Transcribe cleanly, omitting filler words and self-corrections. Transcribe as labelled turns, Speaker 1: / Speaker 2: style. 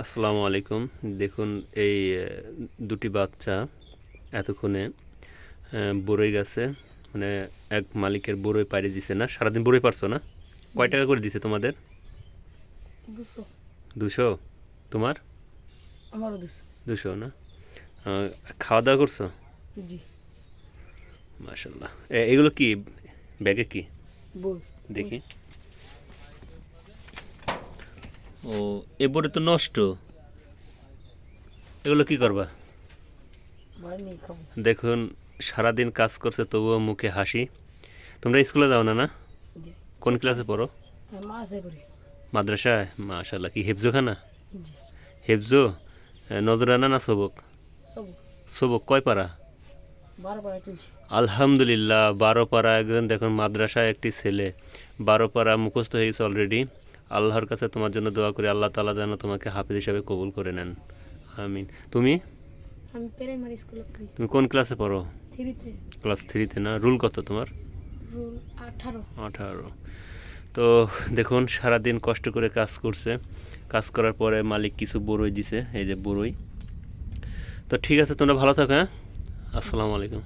Speaker 1: আসসালামু আলাইকুম। দেখুন এই দুটি বাচ্চা এতক্ষণে বরই গাছে মানে এক মালিকের বরই পাড়ি দিছে না, সারাদিন বরই পারছো না? কয়
Speaker 2: জি।
Speaker 1: টাকা করে দিছে তোমাদের?
Speaker 2: 200।
Speaker 1: 200? তোমার?
Speaker 2: আমারও 200।
Speaker 1: 200 না? খাওয়া দাওয়া করছো?
Speaker 2: জি।
Speaker 1: মাশাল্লাহ। এগুলো কি ব্যাগে কি
Speaker 2: বই।
Speaker 1: দেখি? ও, এ বড়ি তো নষ্ট, এগুলো কি করবা?
Speaker 2: বাড়ি নিয়ে খাবো।
Speaker 1: দেখুন সারাদিন কাজ করছে তবুও মুখে হাসি। তোমরা স্কুলে যাও না? না,
Speaker 2: জি।
Speaker 1: কোন ক্লাসে পড়ো?
Speaker 2: আমি মাসে পড়ি।
Speaker 1: মাদ্রাসায়? মাশাল্লাহ। কি হেফজোখানা?
Speaker 2: জি।
Speaker 1: হেফজো? নজরানা না সবক?
Speaker 2: সব
Speaker 1: সবক কয় পারা?
Speaker 2: 12 পাড়া তুলছি।
Speaker 1: আলহামদুলিল্লাহ, 12 পারা। একজন দেখুন মাদ্রাসায় একটি ছেলে 12 পারা মুখস্থ হয়ে গেছে অলরেডি। আল্লাহর কাছে তোমার জন্য দোয়া করি, আল্লাহ তাআলা যেন তোমাকে হাফেজ হিসাবে কবুল করে নেন। আমিন। তুমি
Speaker 2: আমি প্রাইমারি স্কুলে পড়ি।
Speaker 1: তুমি কোন ক্লাসে পড়ো?
Speaker 2: 3-তে।
Speaker 1: ক্লাস 3-তে না? রুল কত তোমার?
Speaker 2: রুল 18।
Speaker 1: 18। তো দেখুন সারাদিন কষ্ট করে কাজ করছে, কাজ করার পরে মালিক কিছু বরই দিছে, এই যে বরই। তো ঠিক আছে, তোমরা ভালো থাকো। হ্যাঁ, আসসালামু আলাইকুম।